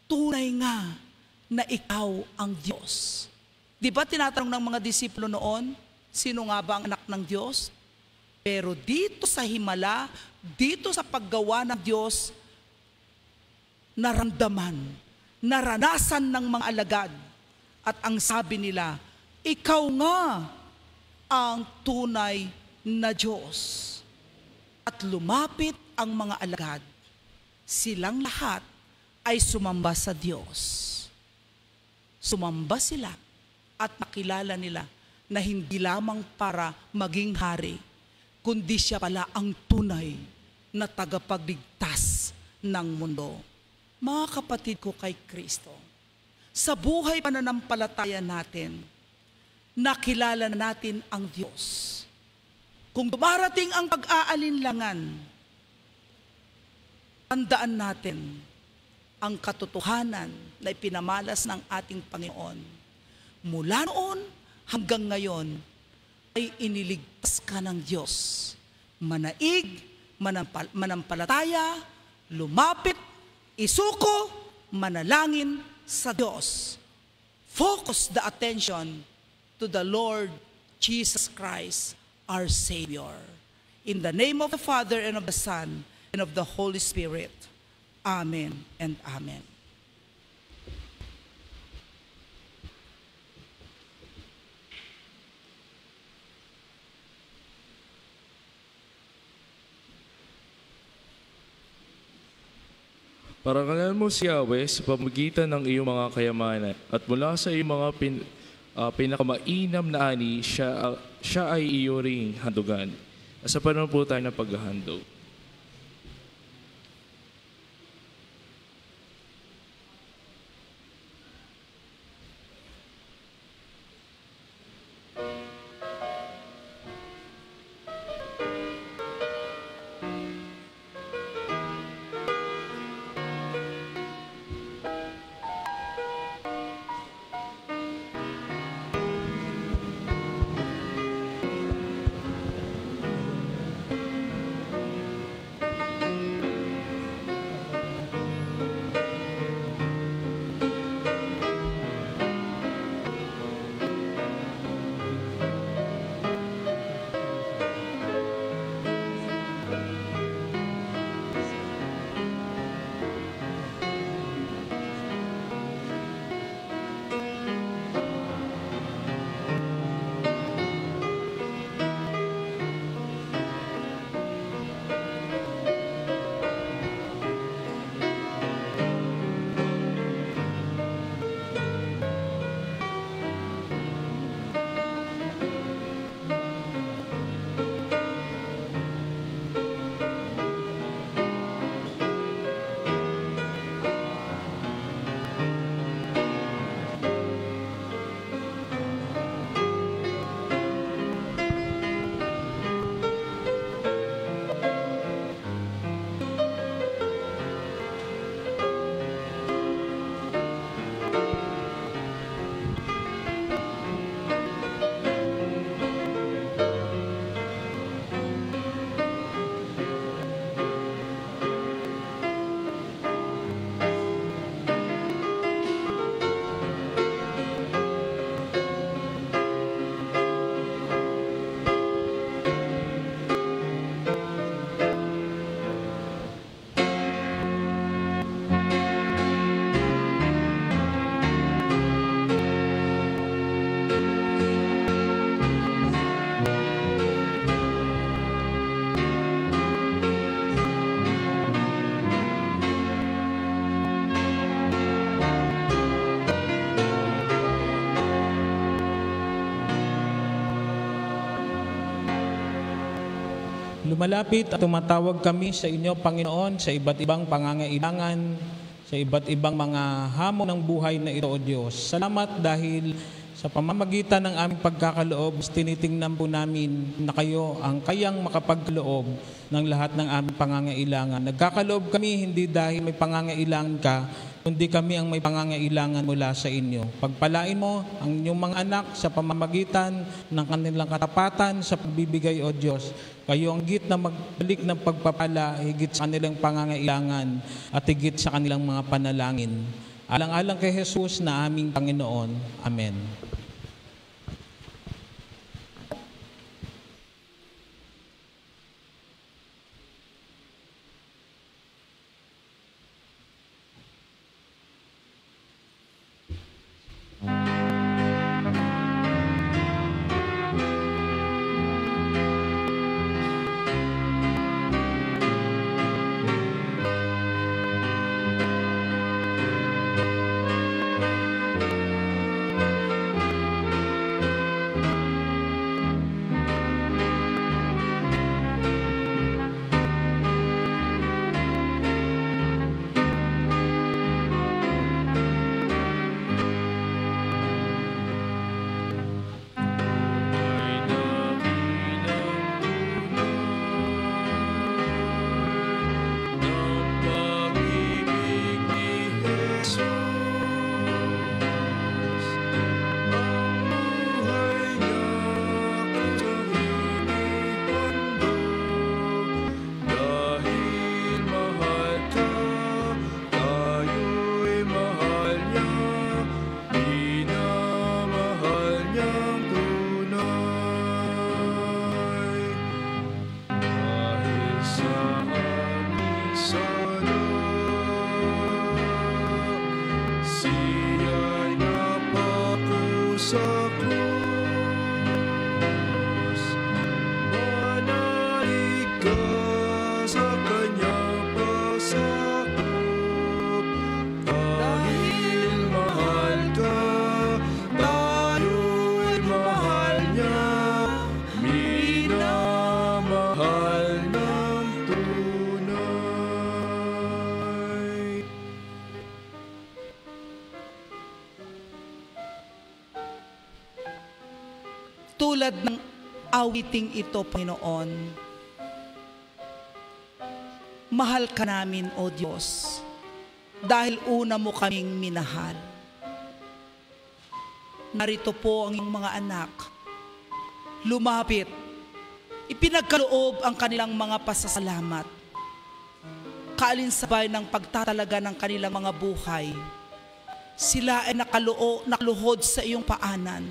tunay nga na ikaw ang Diyos. Di ba tinatanong ng mga disipulo noon, sino nga ba ang anak ng Diyos? Pero dito sa himala, dito sa paggawa ng Diyos, naramdaman, naranasan ng mga alagad. At ang sabi nila, ikaw nga ang tunay na Diyos. At lumapit ang mga alagad. Silang lahat ay sumamba sa Diyos. Sumamba sila at nakilala nila na hindi lamang para maging hari, kundi siya pala ang tunay na tagapagligtas ng mundo. Mga kapatid ko kay Kristo, sa buhay pananampalataya natin, nakilala natin ang Diyos. Kung dumarating ang pag-aalinlangan, tandaan natin ang katotohanan na ipinamalas ng ating Panginoon. Mula noon hanggang ngayon ay iniligtas ka ng Diyos. Manaig, manampalataya, lumapit, isuko, manalangin sa Diyos. Focus the attention to the Lord Jesus Christ, our Savior. In the name of the Father and of the Son and of the Holy Spirit. Amen and amen. Parangalan mo si Yahweh sa pamamagitan ng iyong mga kayamanan at mula sa iyong mga pinakamainam na ani, siya ay iyo ring handugan. Sa panahon po tayo ng paghahandog. Lumalapit at tumatawag kami sa inyo, Panginoon, sa iba't ibang pangangailangan, sa iba't ibang mga hamon ng buhay na ito, O Diyos. Salamat dahil sa pamamagitan ng aming pagkakaloob, tinitingnan po namin na kayo ang kayang makapagkaloob ng lahat ng aming pangangailangan. Nagkakaloob kami hindi dahil may pangangailangan ka, kundi kami ang may pangangailangan mula sa inyo. Pagpalain mo ang inyong mga anak sa pamamagitan ng kanilang katapatan sa pagbibigay, O Diyos. Kayo ang higit na magbalik ng pagpapala, higit sa kanilang pangangailangan at higit sa kanilang mga panalangin. Alang-alang kay Jesus na aming Panginoon. Amen. Tulad ng awiting ito, Panginoon, mahal ka namin, O Diyos, dahil una mo kaming minahal. Narito po ang iyong mga anak, lumapit, ipinagkaloob ang kanilang mga pasasalamat, kaalinsabay ng pagtatalaga ng kanilang mga buhay. Sila ay nakaluhod sa iyong paanan.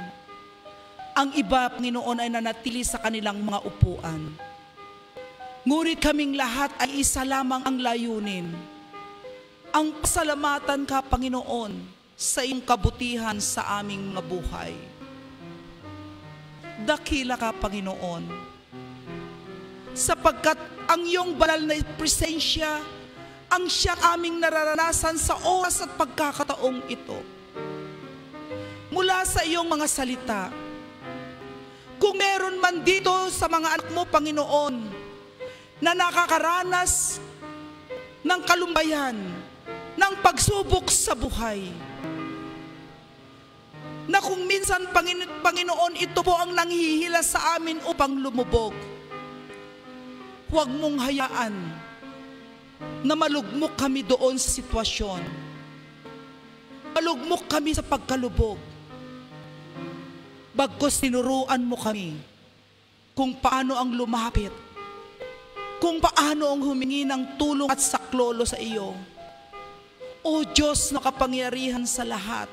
Ang iba, Panginoon, ay nanatili sa kanilang mga upuan. Ngunit kaming lahat ay isa lamang ang layunin. Ang pasalamatan ka, Panginoon, sa iyong kabutihan sa aming mga buhay. Dakila ka, Panginoon, sapagkat ang iyong banal na presensya ang siyang aming nararanasan sa oras at pagkakataong ito. Mula sa iyong mga salita, kung meron man dito sa mga anak mo, Panginoon, na nakakaranas ng kalumbayan, ng pagsubok sa buhay, na kung minsan, Panginoon, ito po ang nanghihila sa amin upang lumubog, huwag mong hayaan na malugmok kami doon sa sitwasyon. Malugmok kami sa pagkalubog. Bagkus tinuruan mo kami kung paano ang lumapit, kung paano ang humingi ng tulong at saklolo sa iyo. O Diyos na kapangyarihan sa lahat,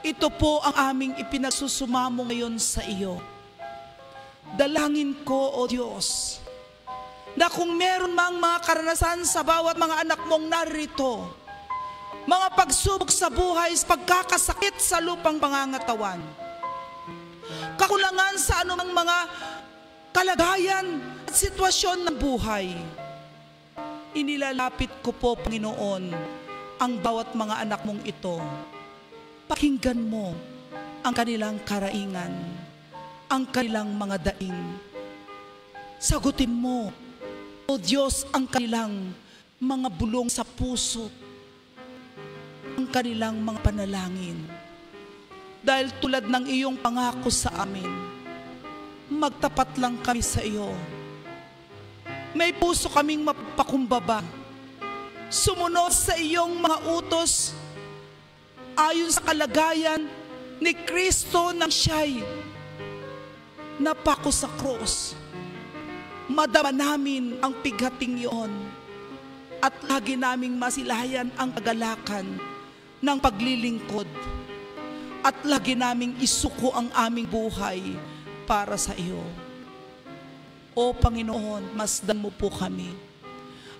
ito po ang aming ipinagsusumamo ngayon sa iyo. Dalangin ko, O Diyos, na kung meron mang mga karanasan sa bawat mga anak mong narito, mga pagsubok sa buhay, pagkakasakit sa lupang pangangatawan, kakulangan sa anumang mga kalagayan at sitwasyon ng buhay, inilalapit ko po, Panginoon, ang bawat mga anak mong ito. Pakinggan mo ang kanilang karaingan, ang kanilang mga daing. Sagutin mo, O Diyos, ang kanilang mga bulong sa puso, ang kanilang mga panalangin. Dahil tulad ng iyong pangako sa amin, magtapat lang kami sa iyo. May puso kaming mapakumbaba, sumunod sa iyong mga utos, ayon sa kalagayan ni Kristo nang siya'y napako sa cross. Madama namin ang pighating iyon at lagi naming masilayan ang kagalakan ng paglilingkod at lagi naming isuko ang aming buhay para sa iyo. O Panginoon, masdan mo po kami.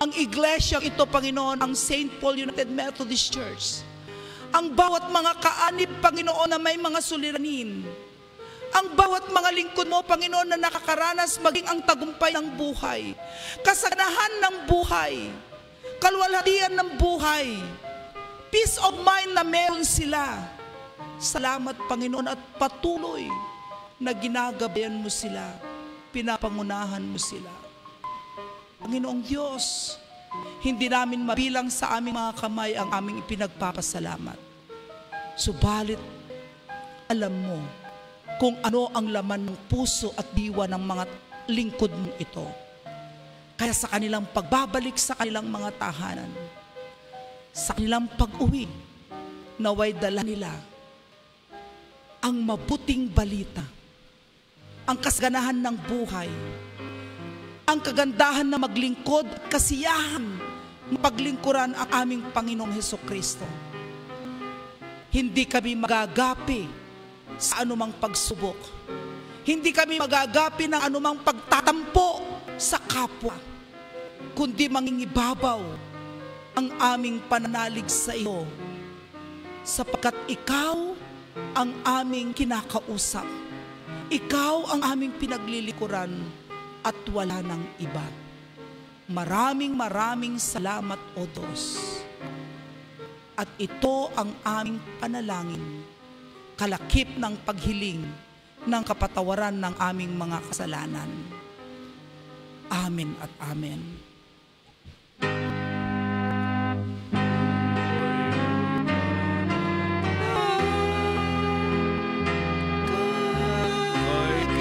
Ang iglesia ito, Panginoon, ang St. Paul United Methodist Church, ang bawat mga kaanib, Panginoon, na may mga suliranin, ang bawat mga lingkod mo, Panginoon, na nakakaranas maging ang tagumpay ng buhay, kasanahan ng buhay, kaluwalhatian ng buhay, peace of mind na meron sila. Salamat, Panginoon, at patuloy na ginagabayan mo sila, pinapangunahan mo sila. Panginoong Diyos, hindi namin mabilang sa aming mga kamay ang aming ipinagpapasalamat. Subalit, alam mo kung ano ang laman ng puso at diwa ng mga lingkod mong ito. Kaya sa kanilang pagbabalik sa kanilang mga tahanan, sa kanilang pag-uwi, naway dala nila ang mabuting balita, ang kasaganahan ng buhay, ang kagandahan na maglingkod at kasiyahan na paglingkuran ang aming Panginoong Hesukristo. Hindi kami magagapi sa anumang pagsubok. Hindi kami magagapi ng anumang pagtatampo sa kapwa, kundi mangingibabaw ang aming pananalig sa iyo, sapagkat ikaw ang aming kinakausap. Ikaw ang aming pinaglilikuran at wala ng iba. Maraming salamat, O Diyos. At ito ang aming panalangin, kalakip ng paghiling ng kapatawaran ng aming mga kasalanan. Amen at amen. Kay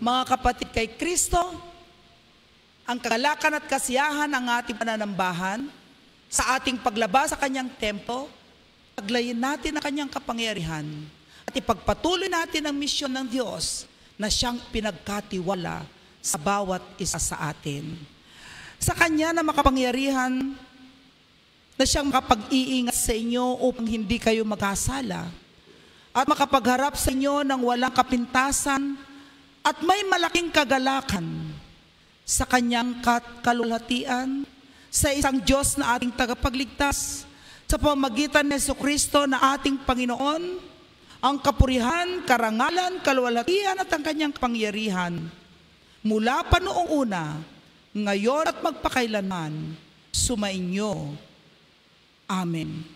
Mga kapatid kay Kristo, ang kagalakan at kasiyahan ng ating pananambahan sa ating paglabas sa kanyang templo, paglayin natin ang kanyang kapangyarihan at ipagpatuloy natin ang misyon ng Diyos na siyang pinagkatiwala sa bawat isa sa atin. Sa kanya na makapangyarihan na siyang makapag-iingat sa inyo upang hindi kayo magkasala at makapagharap sa inyo ng walang kapintasan at may malaking kagalakan sa kanyang kalulhatian, sa isang Diyos na ating tagapagligtas, sa pamamagitan ni Jesucristo na ating Panginoon, ang kapurihan, karangalan, kaluwalhatian at ang kanyang kapangyarihan, mula pa noong una, ngayon at magpakailanman, sumainyo. Amen.